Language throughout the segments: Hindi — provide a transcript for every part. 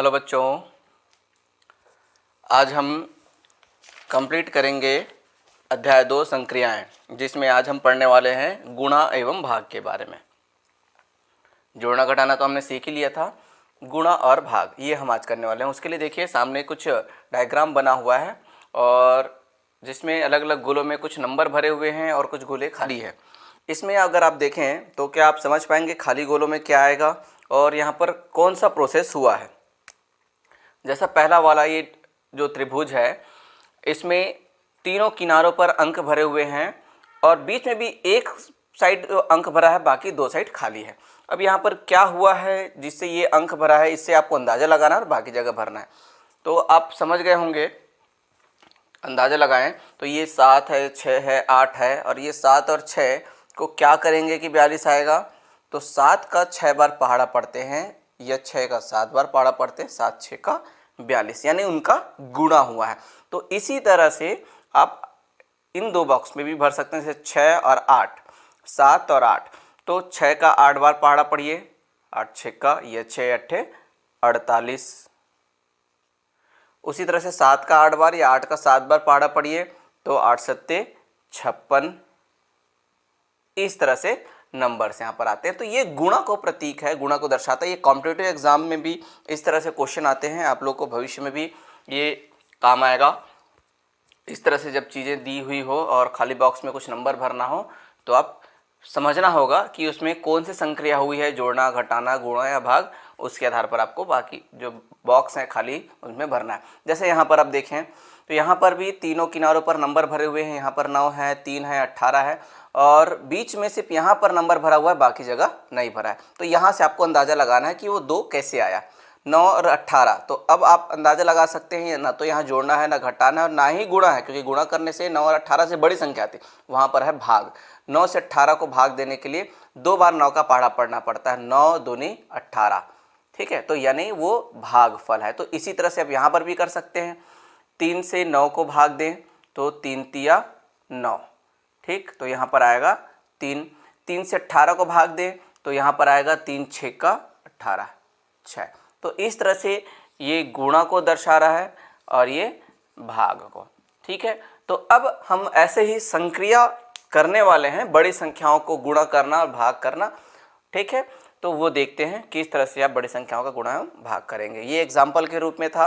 हेलो बच्चों, आज हम कंप्लीट करेंगे अध्याय 2 संक्रियाएं, जिसमें आज हम पढ़ने वाले हैं गुणा एवं भाग के बारे में। जोड़ना घटाना तो हमने सीख ही लिया था, गुणा और भाग ये हम आज करने वाले हैं। उसके लिए देखिए सामने कुछ डायग्राम बना हुआ है और जिसमें अलग अलग गोलों में कुछ नंबर भरे हुए हैं और कुछ गोले खाली है। इसमें अगर आप देखें तो क्या आप समझ पाएंगे खाली गोलों में क्या आएगा और यहाँ पर कौन सा प्रोसेस हुआ है। जैसा पहला वाला ये जो त्रिभुज है, इसमें तीनों किनारों पर अंक भरे हुए हैं और बीच में भी एक साइड अंक भरा है, बाकी दो साइड खाली है। अब यहाँ पर क्या हुआ है जिससे ये अंक भरा है, इससे आपको अंदाज़ा लगाना है और बाकी जगह भरना है। तो आप समझ गए होंगे, अंदाज़ा लगाएं तो ये 7 है, 6 है, 8 है और ये 7 और 6 को क्या करेंगे कि 42 आएगा। तो 7 का 6 बार पहाड़ा पढ़ते हैं या 6 का 7 बार पहाड़ा पढ़ते हैं, 7 6 का 42, यानी उनका गुणा हुआ है। तो इसी तरह से आप इन दो बॉक्स में भी भर सकते हैं, जैसे 6 और 8, 7 और 8। तो 6 का 8 बार पहाड़ा पढ़िए, 8 6 का, ये 6 8 48। उसी तरह से 7 का 8 बार या 8 का 7 बार पहाड़ा पढ़िए, तो 8 7 56। इस तरह से नंबर्स यहाँ पर आते हैं। तो ये गुणा को प्रतीक है, गुणा को दर्शाता है। ये कॉम्पिटिटिव एग्जाम में भी इस तरह से क्वेश्चन आते हैं, आप लोग को भविष्य में भी ये काम आएगा। इस तरह से जब चीज़ें दी हुई हो और खाली बॉक्स में कुछ नंबर भरना हो तो आप समझना होगा कि उसमें कौन सी संक्रिया हुई है, जोड़ना घटाना गुणा या भाग, उसके आधार पर आपको बाकी जो बॉक्स हैं खाली उनमें भरना है। जैसे यहाँ पर आप देखें तो यहाँ पर भी तीनों किनारों पर नंबर भरे हुए हैं, यहाँ पर 9 है, 3 है, 18 है और बीच में सिर्फ यहाँ पर नंबर भरा हुआ है, बाकी जगह नहीं भरा है। तो यहाँ से आपको अंदाज़ा लगाना है कि वो 2 कैसे आया, 9 और 18। तो अब आप अंदाज़ा लगा सकते हैं ना तो यहाँ जोड़ना है, ना घटाना है और ना ही गुणा है, क्योंकि गुणा करने से 9 और 18 से बड़ी संख्या आती है, वहाँ पर है भाग। 9 से 18 को भाग देने के लिए 2 बार 9 का पहाड़ा पढ़ना पड़ता है, 9 दूनी 18, ठीक है। तो यानी वो भागफल है। तो इसी तरह से आप यहाँ पर भी कर सकते हैं, 3 से 9 को भाग दें तो 3 तिया 9, ठीक। तो यहाँ पर आएगा 3। 3 से 18 को भाग दें तो यहाँ पर आएगा 3 6 का 18, 6। तो इस तरह से ये गुणा को दर्शा रहा है और ये भाग को, ठीक है। तो अब हम ऐसे ही संक्रिया करने वाले हैं, बड़ी संख्याओं को गुणा करना और भाग करना, ठीक है। तो वो देखते हैं किस तरह से आप बड़ी संख्याओं का गुणा और भाग करेंगे। ये एग्जाम्पल के रूप में था,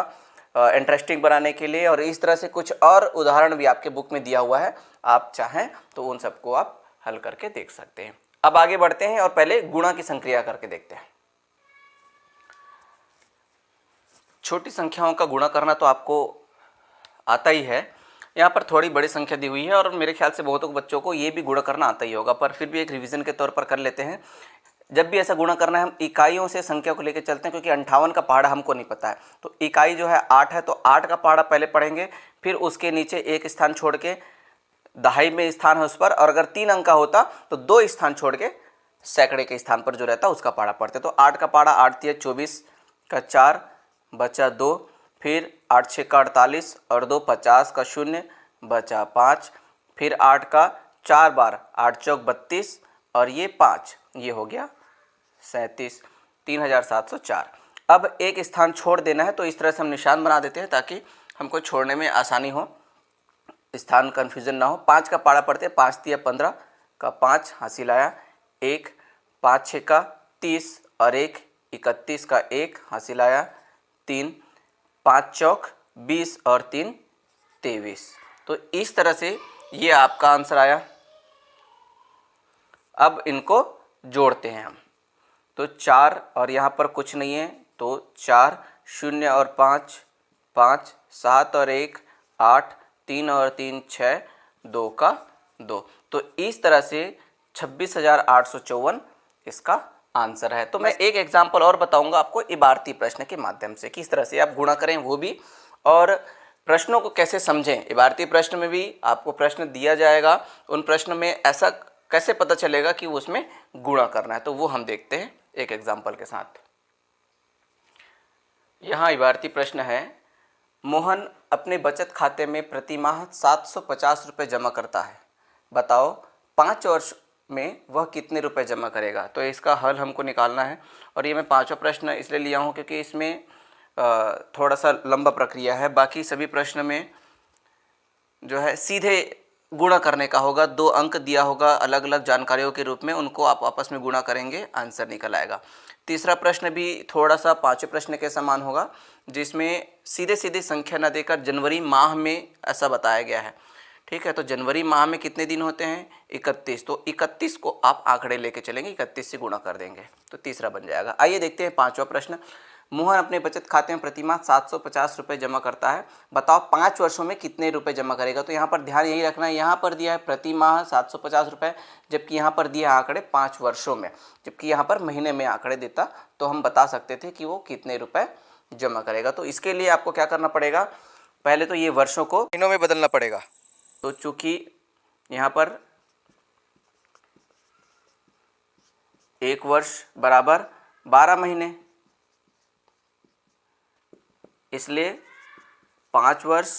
इंटरेस्टिंग बनाने के लिए। और इस तरह से कुछ और उदाहरण भी आपके बुक में दिया हुआ है, आप चाहें तो उन सबको आप हल करके देख सकते हैं। अब आगे बढ़ते हैं और पहले गुणा की संक्रिया करके देखते हैं। छोटी संख्याओं का गुणा करना तो आपको आता ही है। यहाँ पर थोड़ी बड़ी संख्या दी हुई है और मेरे ख्याल से बहुतों बच्चों को ये भी गुणा करना आता ही होगा, पर फिर भी एक रिवीजन के तौर पर कर लेते हैं। जब भी ऐसा गुणा करना है हम इकाइयों से संख्या को लेकर चलते हैं, क्योंकि 58 का पहाड़ा हमको नहीं पता है। तो इकाई जो है 8 है, तो 8 का पहाड़ा पहले पढ़ेंगे, फिर उसके नीचे एक स्थान छोड़ के दहाई में स्थान है उस पर, और अगर 3 अंक का होता तो 2 स्थान छोड़ के सैकड़े के स्थान पर जो रहता उसका पहाड़ा पढ़ते। तो 8 का पहाड़ा 8 तिया 24 का 4 बचा 2, फिर 8 6 का 48 और 2 50 का 0 बचा 5, फिर 8 का 4 बार 8 चौक 32 और ये 5, ये हो गया 37, 3704। अब एक स्थान छोड़ देना है, तो इस तरह से हम निशान बना देते हैं ताकि हमको छोड़ने में आसानी हो, स्थान कन्फ्यूजन ना हो। 5 का पहाड़ा पढ़ते हैं, 5 तिया 15 का 5 हासिल आया 1, 5 6 का 30 और 1 31 का 1 हासिल आया 3, 5 चौक 20 और 3 23। तो इस तरह से ये आपका आंसर आया। अब इनको जोड़ते हैं हम, तो 4 और यहाँ पर कुछ नहीं है, तो 4 0 और 5 5, 7 और 1 8, 3 और 3 6, 2 का 2। तो इस तरह से 26,854 इसका आंसर है। तो मैं एक एग्जाम्पल और बताऊंगा आपको इबारती प्रश्न के माध्यम से, किस तरह से आप गुणा करें वो भी, और प्रश्नों को कैसे समझें। इबारती प्रश्न में भी आपको प्रश्न दिया जाएगा, उन प्रश्न में ऐसा कैसे पता चलेगा कि उसमें गुणा करना है, तो वो हम देखते हैं एक एग्जाम्पल के साथ। यहाँ इबारती प्रश्न है, मोहन अपने बचत खाते में प्रति माह 750 रुपये जमा करता है, बताओ 5 वर्ष में वह कितने रुपए जमा करेगा। तो इसका हल हमको निकालना है, और ये मैं 5वां प्रश्न इसलिए लिया हूँ क्योंकि इसमें थोड़ा सा लंबा प्रक्रिया है। बाकी सभी प्रश्न में जो है सीधे गुणा करने का होगा, 2 अंक दिया होगा अलग अलग जानकारियों के रूप में, उनको आप आपस में गुणा करेंगे, आंसर निकल आएगा। तीसरा प्रश्न भी थोड़ा सा 5वें प्रश्न के समान होगा, जिसमें सीधे सीधे संख्या न देकर जनवरी माह में ऐसा बताया गया है। ठीक है, तो जनवरी माह में कितने दिन होते हैं? 31। तो 31 को आप आंकड़े लेके चलेंगे, 31 से गुणा कर देंगे तो तीसरा बन जाएगा। आइए देखते हैं 5वां प्रश्न। मोहन अपने बचत खाते में प्रतिमाह 750 रुपये जमा करता है, बताओ 5 वर्षों में कितने रुपए जमा करेगा? तो यहाँ पर ध्यान यही रखना है, यहाँ पर दिया है प्रतिमाह 750 रुपये, जबकि यहाँ पर दिया आंकड़े 5 वर्षों में, जबकि यहाँ पर महीने में आंकड़े देता तो हम बता सकते थे कि वो कितने रुपए जमा करेगा। तो इसके लिए आपको क्या करना पड़ेगा, पहले तो ये वर्षों को महीनों में बदलना पड़ेगा। तो चूंकि यहाँ पर 1 वर्ष बराबर 12 महीने, इसलिए 5 वर्ष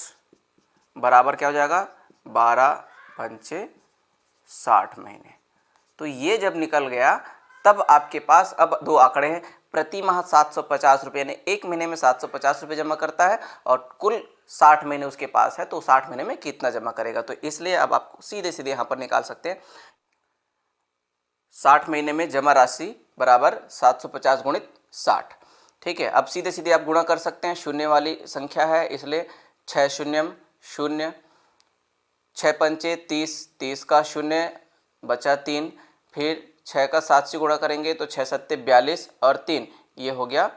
बराबर क्या हो जाएगा, 12 पंचे 60 महीने। तो ये जब निकल गया तब आपके पास अब 2 आंकड़े हैं, प्रति माह 750 रुपये, यानी 1 महीने में 750 रुपये जमा करता है और कुल 60 महीने उसके पास है, तो 60 महीने में कितना जमा करेगा। तो इसलिए अब आप सीधे सीधे यहाँ पर निकाल सकते हैं, 60 महीने में जमा राशि बराबर 750 गुणित 60। ठीक है, अब सीधे सीधे आप गुणा कर सकते हैं, शून्य वाली संख्या है इसलिए 6 शून्यम 0, 6 पंचे 30, 30 का 0 बचा 3, फिर 6 का 7 से गुणा करेंगे तो 6 सत्ते 42 और 3 ये हो गया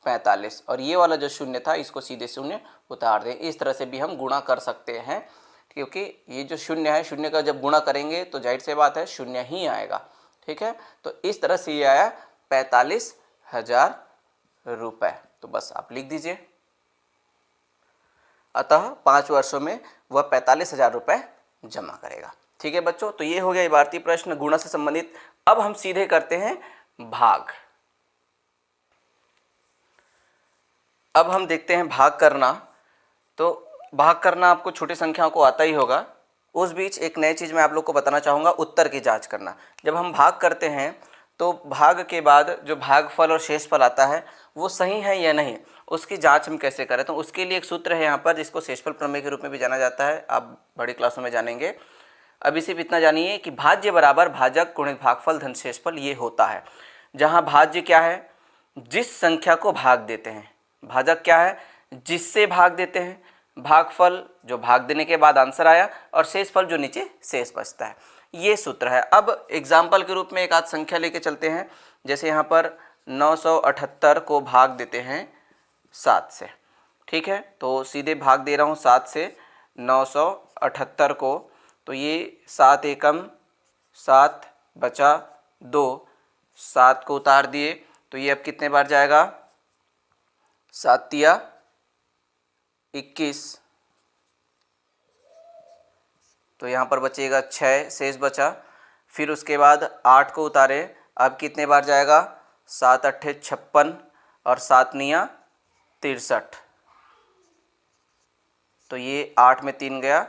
45, और ये वाला जो शून्य था इसको सीधे शून्य उतार दें। इस तरह से भी हम गुणा कर सकते हैं, क्योंकि ये जो शून्य है, शून्य का जब गुणा करेंगे तो जाहिर सी बात है शून्य ही आएगा। ठीक है, तो इस तरह से ये आया 45,000 रुपये। तो बस आप लिख दीजिए, अतः 5 वर्षों में वह 45,000 रुपये जमा करेगा। ठीक है बच्चों, तो ये हो गया इबारती प्रश्न गुणा से संबंधित। अब हम सीधे करते हैं भाग। अब हम देखते हैं भाग करना। तो भाग करना आपको छोटी संख्याओं को आता ही होगा। उस बीच एक नई चीज़ मैं आप लोग को बताना चाहूँगा, उत्तर की जांच करना। जब हम भाग करते हैं तो भाग के बाद जो भागफल और शेषफल आता है वो सही है या नहीं, उसकी जांच हम कैसे करें। तो उसके लिए एक सूत्र है यहाँ पर, जिसको शेषफल प्रमेय के रूप में भी जाना जाता है, आप बड़ी क्लासों में जानेंगे। अभी सिर्फ इतना जानिए कि भाज्य बराबर भाजक गुणित भागफल धन शेषफल ये होता है, जहाँ भाज्य क्या है, जिस संख्या को भाग देते हैं, भाजक क्या है, जिससे भाग देते हैं, भागफल जो भाग देने के बाद आंसर आया, और शेषफल जो नीचे शेष बचता है, ये सूत्र है। अब एग्जाम्पल के रूप में एक आध संख्या लेके चलते हैं। जैसे यहाँ पर 978 को भाग देते हैं 7 से। ठीक है, तो सीधे भाग दे रहा हूँ 7 से 978 को, तो ये 7 एकम 7 बचा 2, 7 को उतार दिए तो ये अब कितने बार जाएगा, 7 तिया 21, तो यहाँ पर बचेगा 6 शेष बचा। फिर उसके बाद 8 को उतारे, अब कितने बार जाएगा, 7 अट्ठे 56 और 7 निया 63, तो ये 8 में 3 गया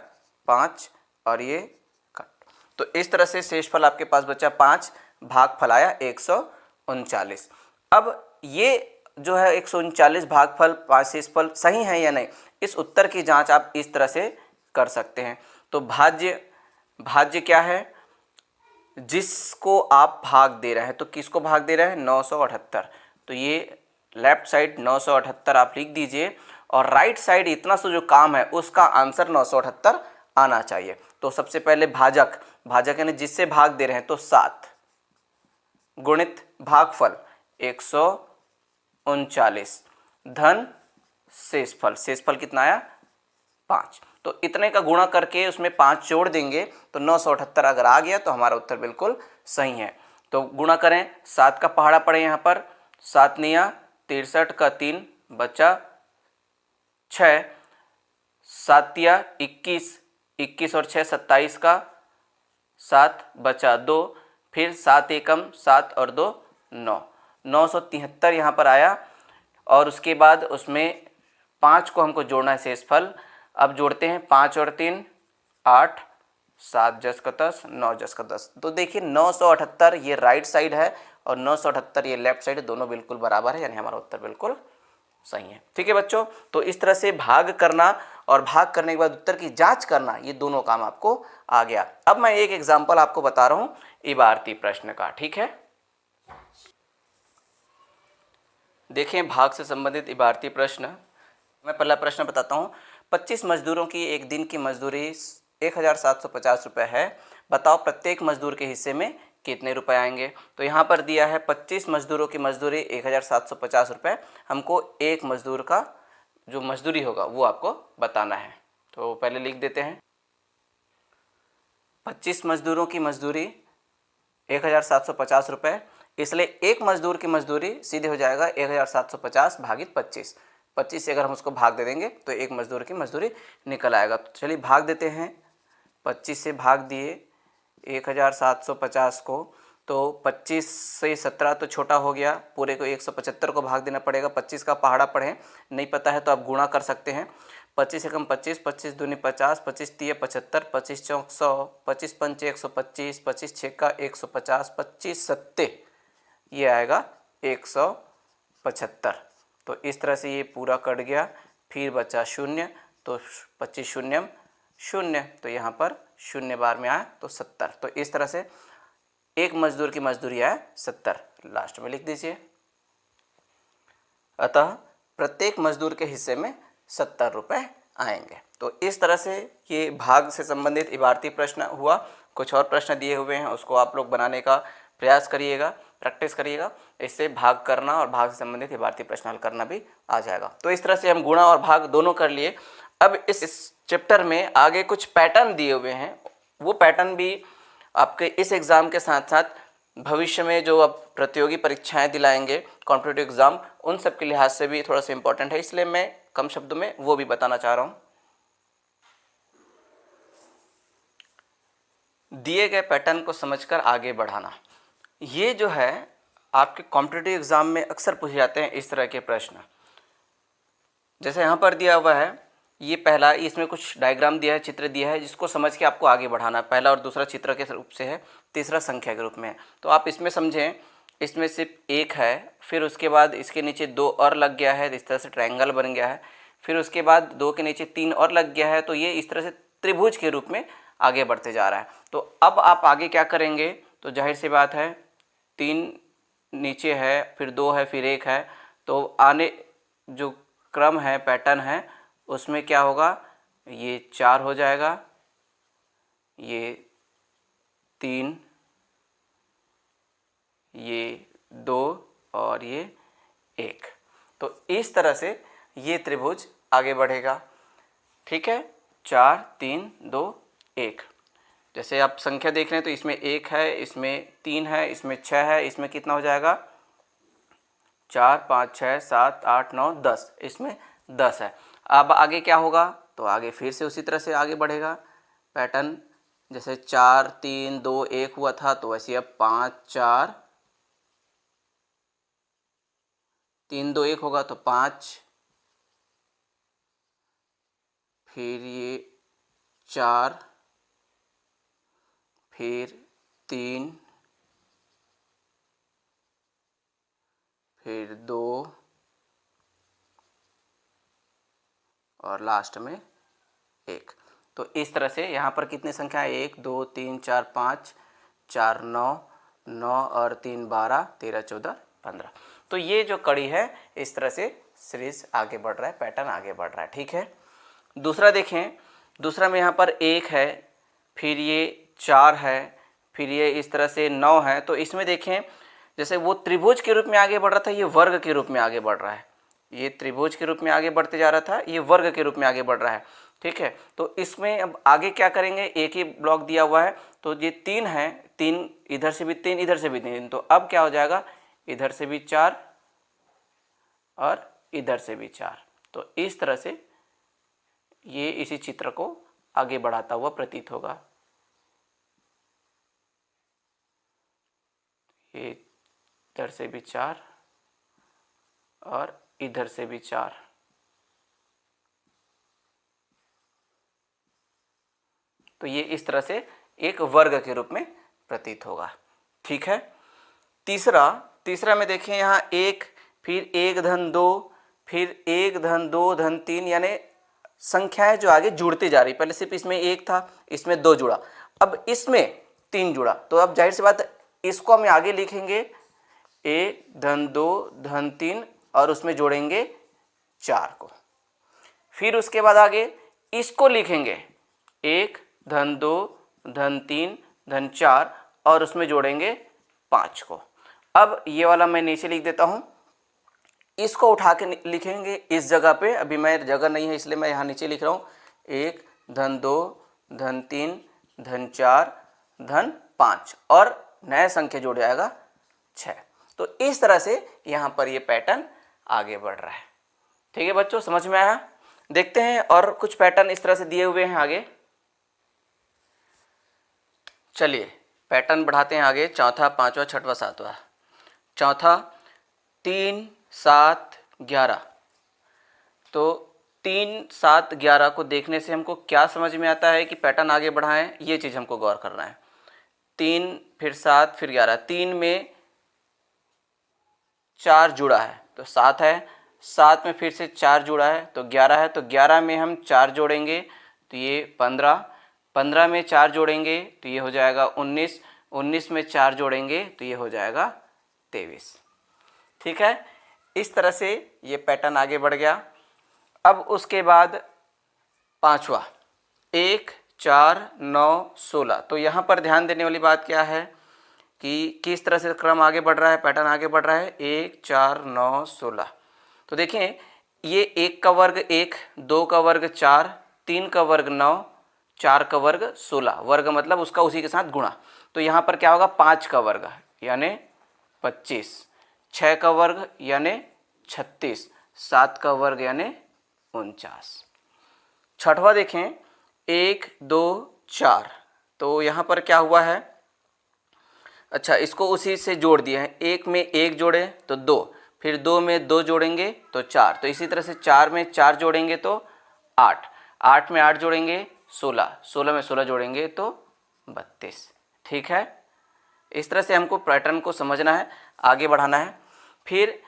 5 और ये कट। तो इस तरह से शेषफल आपके पास बचा 5, भागफल आया 139। अब ये जो है 139 भागफल 5 शेषफल सही है या नहीं, इस उत्तर की जांच आप इस तरह से कर सकते हैं। तो भाज्य क्या है, जिसको आप भाग दे रहे हैं, तो किसको भाग दे रहे हैं, 978, तो ये लेफ्ट साइड 978 आप लिख दीजिए, और राइट साइड इतना सा जो काम है उसका आंसर 978 आना चाहिए। तो सबसे पहले भाजक, भाजक यानी जिससे भाग दे रहे हैं, तो 7 गुणित भागफल 139 धन शेषफल, शेषफल कितना आया 5, तो इतने का गुणा करके उसमें 5 जोड़ देंगे तो 978 अगर आ गया तो हमारा उत्तर बिल्कुल सही है। तो गुणा करें, 7 का पहाड़ा पड़े यहाँ पर, 7 निया 63 का 3 बचा 6, 7 तिया 21, 21 और 6 27 का 7 बचा 2, फिर 7 एकम 7 और 2 9, 973 यहाँ पर आया। और उसके बाद उसमें 5 को हमको जोड़ना है शेषफल। अब जोड़ते हैं 5 और 3 8, 7 जस का 10, 9 जस का 10। तो देखिए 978 ये राइट साइड है और 978 ये लेफ्ट साइड है, दोनों बिल्कुल बराबर है, यानी हमारा उत्तर बिल्कुल सही है। ठीक है बच्चों, तो इस तरह से भाग करना और भाग करने के बाद उत्तर की जांच करना, ये दोनों काम आपको आ गया। अब मैं एक एग्जाम्पल आपको बता रहा हूं इबारती प्रश्न का। ठीक है, देखें भाग से संबंधित इबारती प्रश्न। मैं पहला प्रश्न बताता हूं। 25 मजदूरों की एक दिन की मजदूरी 1750 रुपये है। बताओ प्रत्येक मजदूर के हिस्से में कितने रुपए आएंगे। तो यहाँ पर दिया है 25 मजदूरों की मजदूरी 1750 रुपये। हमको एक मजदूर का जो मजदूरी होगा वो आपको बताना है। तो पहले लिख देते हैं 25 मजदूरों की मजदूरी 1750 रुपये, इसलिए एक मजदूर की मजदूरी सीधे हो जाएगा 1750 भागित 25। 25 से अगर हम उसको भाग दे देंगे तो एक मजदूर की मजदूरी निकल आएगा। तो चलिए भाग देते हैं। 25 से भाग दिए 1750 को, तो 25 से 17 तो छोटा हो गया, पूरे को 175 को भाग देना पड़ेगा। 25 का पहाड़ा पढ़ें, नहीं पता है तो आप गुणा कर सकते हैं। 25 एकम 25, 25 दूनी 50, 25 तीय 75, 25 चौक 100, 25 पंचे 125, 25 छक्का 150, 25 सत्ते ये आएगा 175। तो इस तरह से ये पूरा कट गया, फिर बचा शून्य, तो 25 शून्यम शून्य, तो यहाँ पर शून्य बार में आया तो 70। तो इस तरह से एक मजदूर की मजदूरी आया 70, लास्ट में लिख दीजिए। अतः प्रत्येक मजदूर के हिस्से में 70 रुपये आएंगे। तो इस तरह से ये भाग से संबंधित इबारती प्रश्न हुआ। कुछ और प्रश्न दिए हुए हैं, उसको आप लोग बनाने का प्रयास करिएगा, प्रैक्टिस करिएगा। इससे भाग करना और भाग से संबंधित इबारती प्रश्न हल करना भी आ जाएगा। तो इस तरह से हम गुणा और भाग दोनों कर लिए। अब इस चैप्टर में आगे कुछ पैटर्न दिए हुए हैं, वो पैटर्न भी आपके इस एग्ज़ाम के साथ साथ भविष्य में जो अब प्रतियोगी परीक्षाएं दिलाएंगे, कॉम्पिटिटिव एग्ज़ाम, उन सब के लिहाज से भी थोड़ा सा इंपॉर्टेंट है, इसलिए मैं कम शब्दों में वो भी बताना चाह रहा हूँ। दिए गए पैटर्न को समझकर आगे बढ़ाना, ये जो है आपके कॉम्पिटिटिव एग्ज़ाम में अक्सर पूछे जाते हैं इस तरह के प्रश्न। जैसे यहाँ पर दिया हुआ है, ये पहला, इसमें कुछ डायग्राम दिया है, चित्र दिया है, जिसको समझ के आपको आगे बढ़ाना। पहला और दूसरा चित्र के रूप से है, तीसरा संख्या के रूप में है। तो आप इसमें समझें, इसमें सिर्फ एक है, फिर उसके बाद इसके नीचे दो और लग गया है, इस तरह से ट्रायंगल बन गया है, फिर उसके बाद दो के नीचे तीन और लग गया है, तो ये इस तरह से त्रिभुज के रूप में आगे बढ़ते जा रहा है। तो अब आप आगे क्या करेंगे, तो जाहिर सी बात है, तीन नीचे है, फिर दो है, फिर एक है, तो आने जो क्रम है, पैटर्न है, उसमें क्या होगा, ये 4 हो जाएगा, ये 3, ये 2 और ये 1। तो इस तरह से ये त्रिभुज आगे बढ़ेगा। ठीक है, 4 3 2 1। जैसे आप संख्या देख रहे हैं तो इसमें 1 है, इसमें 3 है, इसमें 6 है, इसमें कितना हो जाएगा, 4 5 6 7 8 9 10, इसमें 10 है। अब आगे क्या होगा, तो आगे फिर से उसी तरह से आगे बढ़ेगा पैटर्न। जैसे 4 3 2 1 हुआ था, तो वैसे अब 5 4 3 2 1 होगा तो 5, फिर ये 4, फिर 3, फिर 2 और लास्ट में 1। तो इस तरह से यहाँ पर कितनी संख्या है, 1 2 3 4 5, 4 9, 9 और 3 12, 13 14 15। तो ये जो कड़ी है, इस तरह से सीरीज आगे बढ़ रहा है, पैटर्न आगे बढ़ रहा है। ठीक है, दूसरा देखें, दूसरा में यहाँ पर 1 है, फिर ये 4 है, फिर ये इस तरह से 9 है। तो इसमें देखें, जैसे वो त्रिभुज के रूप में आगे बढ़ रहा था, ये वर्ग के रूप में आगे बढ़ रहा है। ये त्रिभुज के रूप में आगे बढ़ते जा रहा था, ये वर्ग के रूप में आगे बढ़ रहा है। ठीक है, तो इसमें अब आगे क्या करेंगे, एक ही ब्लॉक दिया हुआ है, तो ये 3 है, 3 इधर से भी 3, इधर से भी 3, तो अब क्या हो जाएगा, इधर से भी 4 और इधर से भी 4। तो इस तरह से ये इसी चित्र को आगे बढ़ाता हुआ प्रतीत होगा। ये इधर से भी 4 और इधर से भी 4। तो ये इस तरह से एक वर्ग के रूप में प्रतीत होगा। ठीक है, तीसरा में देखें, यहाँ 1, फिर 1 धन 2, फिर 1 धन 2 धन 3, यानी संख्याएं जो आगे जुड़ती जा रही। पहले सिर्फ इसमें 1 था, इसमें 2 जुड़ा, अब इसमें 3 जुड़ा, तो अब जाहिर सी बात इसको हम आगे लिखेंगे 1 धन 2 धन 3 और उसमें जोड़ेंगे 4 को। फिर उसके बाद आगे इसको लिखेंगे 1 धन 2 धन 3 धन 4 और उसमें जोड़ेंगे 5 को। अब ये वाला मैं नीचे लिख देता हूँ, इसको उठा के लिखेंगे इस जगह पे, अभी मैं जगह नहीं है इसलिए मैं यहाँ नीचे लिख रहा हूँ 1 धन 2 धन 3 धन 4 धन 5 और नया संख्या जोड़ जाएगा 6। तो इस तरह से यहाँ पर ये पैटर्न आगे बढ़ रहा है। ठीक है बच्चों, समझ में आया? देखते हैं और कुछ पैटर्न इस तरह से दिए हुए हैं आगे। चलिए पैटर्न बढ़ाते हैं आगे, चौथा, पांचवा, छठवा, सातवां। चौथा 3 7 11। तो 3 7 11 को देखने से हमको क्या समझ में आता है कि पैटर्न आगे बढ़ाएं, ये चीज़ हमको गौर करना है। 3 फिर 7 फिर 11, 3 में 4 जुड़ा है तो 7 है, 7 में फिर से 4 जुड़ा है तो 11 है, तो 11 में हम 4 जोड़ेंगे तो ये 15, 15 में 4 जोड़ेंगे तो ये हो जाएगा 19, 19 में 4 जोड़ेंगे तो ये हो जाएगा 23। ठीक है, इस तरह से ये पैटर्न आगे बढ़ गया। अब उसके बाद पांचवा 1 4 9 16। तो यहाँ पर ध्यान देने वाली बात क्या है कि किस तरह से क्रम आगे बढ़ रहा है, पैटर्न आगे बढ़ रहा है। 1 4 9 16। तो देखें ये 1 का वर्ग 1, 2 का वर्ग 4, 3 का वर्ग 9, 4 का वर्ग 16, वर्ग मतलब उसका उसी के साथ गुणा। तो यहाँ पर क्या होगा 5 का वर्ग यानी 25, 6 का वर्ग यानी 36, 7 का वर्ग यानी 49। छठवा देखें 1 2 4। तो यहाँ पर क्या हुआ है, अच्छा इसको उसी से जोड़ दिए हैं। 1 में 1 जोड़े तो 2, फिर 2 में 2 जोड़ेंगे तो 4, तो इसी तरह से 4 में 4 जोड़ेंगे तो 8, 8 में 8 जोड़ेंगे 16, 16 में 16 जोड़ेंगे तो 32। ठीक है, इस तरह से हमको पैटर्न को समझना है, आगे बढ़ाना है। फिर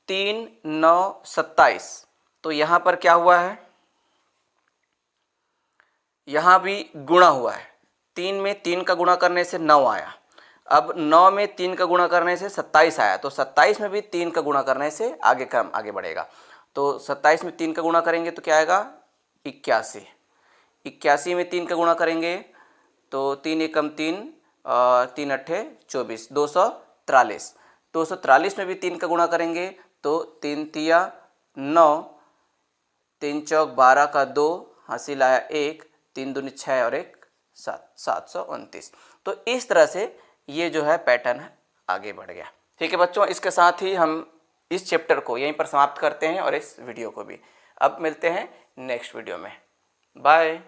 3 9 27। तो यहाँ पर क्या हुआ है, यहाँ भी गुणा हुआ है। 3 में 3 का गुणा करने से 9 आया, अब 9 में 3 का गुणा करने से 27 आया, तो 27 में भी 3 का गुणा करने से आगे क्रम आगे बढ़ेगा। तो 27 में 3 का गुणा करेंगे तो क्या आएगा 81, 81 में 3 का गुणा करेंगे तो 3 एकम 3, 3 अट्ठे 24, 243, 243 में भी 3 का गुणा करेंगे तो 3 तिया 9, 3 चौक 12 का 2, हासिल आया 1, 3 दूनी 6 और 1 7, 729। तो इस तरह से ये जो है पैटर्न है आगे बढ़ गया। ठीक है बच्चों, इसके साथ ही हम इस चैप्टर को यहीं पर समाप्त करते हैं और इस वीडियो को भी। अब मिलते हैं नेक्स्ट वीडियो में, बाय।